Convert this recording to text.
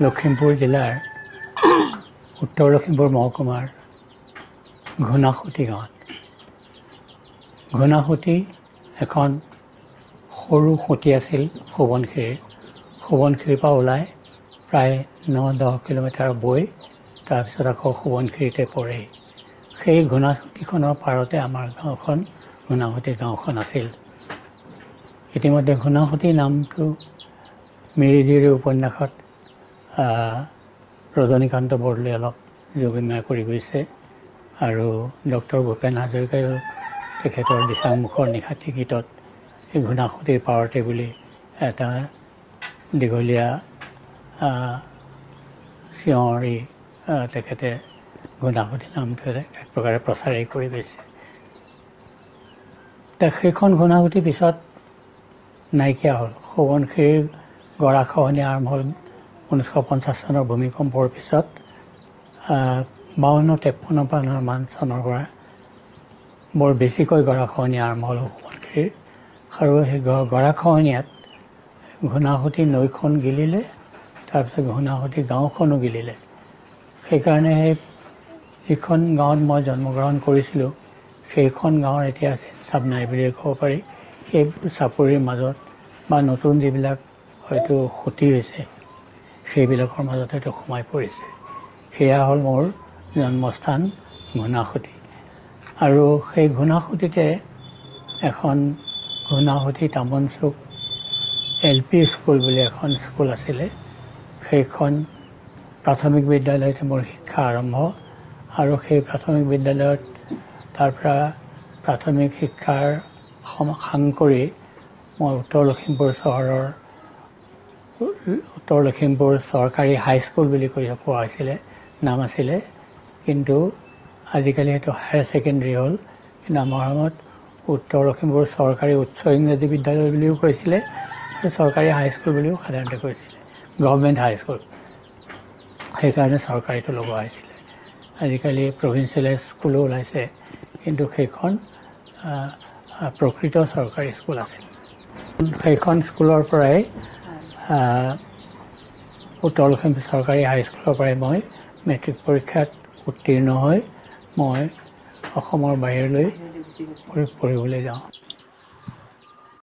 লখিমপুৰ জিলাৰ উত্তৰ লখিমপুৰ মহকুমাৰ ঘোনাসুতি গাঁৱত। ঘোনাসুতি এখন সৰু সুঁতি আছিল সোৱণশিৰিৰ পৰা ওলাই প্ৰায় 9-10 কিলোমিটাৰ বৈ তাৰপিছত আকৌ সোৱণশিৰিতে পৰে। সেই ঘোনাসুতিখনৰ পাৰতে আমাৰ গাঁওখন ঘোনাসুতি গাঁওখন আছিল। ইতিমধ্যে ঘোনাসুতি নামটো মিৰিজীয়ৰী উপন্যাসত ৰজনীকান্ত বৰদলৈয়ে অলপ যোগবিনিময় কৰি গৈছে আৰু ডক্টৰ ভূপেন হাজৰিকায়ো তেখেতৰ দিচাংমুখৰ নিশাটি গীতত এই ঘোনাসুতিৰ পাৰতে বুলি এটা দীঘলীয়া চিঞৰি তেখেতে ঘোনাসুতি নামটো এক প্ৰকাৰে প্ৰচাৰেই কৰি গৈছে। সেইখন ঘোনাসুতি পিছত নাইকিয়া হ'ল। সোৱণশিৰিৰ গৰাখহনীয়া আৰম্ভ হ'ল 1950 চনৰ ভূমিকম্পৰ পিছত। 52-53 চনৰ পৰা বৰ বেছিকৈ গৰাখহনীয়া আৰম্ভ হ'ল সোৱণশিৰিৰ আৰু সেই গৰাখহনীয়াত ঘোনাসুতি নৈখন গিলিলে, তাৰপিছত ঘোনাসুতি গাঁওখনো গিলিলে। সেইকাৰণে যিখন গাঁৱত মই জন্মগ্ৰহণ কৰিছিলোঁ সেইখন গাঁৱৰ এতিয়া চিন-চাপ নাই বুলিয়ে ক'ব পাৰি। সেইবোৰ চাপৰিৰ মাজত বা নতুন যিবিলাক হয়তো সুঁতি হৈছে সেইবিলাকৰ মাজত হয়তো সোমাই পৰিছে। সেয়া হ'ল মোৰ জন্মস্থান ঘোনাসুতি। আৰু সেই ঘোনাসুতিতে এখন ঘোনাসুতি তামনচুক LP স্কুল বুলি এখন স্কুল আছিলে। সেইখন প্ৰাথমিক বিদ্যালয়তে মোৰ শিক্ষা আৰম্ভ আৰু সেই প্ৰাথমিক বিদ্যালয়ত তাৰপৰা প্ৰাথমিক শিক্ষাৰ সাং কৰি মই উত্তৰ লখিমপুৰ চৰকাৰী হাইস্কুল বুলি কৈ কোৱা হৈছিলে, নাম আছিলে, কিন্তু আজিকালি সেইটো হায়াৰ ছেকেণ্ডেৰী হ'ল। কিন্তু আমাৰ সময়ত উত্তৰ লখিমপুৰ চৰকাৰী উচ্চ ইংৰাজী বিদ্যালয় বুলিও কৈছিলে, চৰকাৰী হাইস্কুল বুলিও সাধাৰণতে কৈছিলে, গভৰ্ণমেণ্ট হাইস্কুল। সেইকাৰণে চৰকাৰীটো লগোৱা হৈছিলে। আজিকালি প্ৰভিঞ্চিয়েল স্কুলো ওলাইছে, কিন্তু সেইখন প্ৰকৃত চৰকাৰী স্কুল আছিল। সেইখন স্কুলৰ পৰাই উত্তৰ লখিমপুৰ চৰকাৰী হাইস্কুলৰ পৰাই মই মেট্ৰিক পৰীক্ষাত উত্তীৰ্ণ হৈ মই অসমৰ বাহিৰলৈ পঢ়িবলৈ যাওঁ।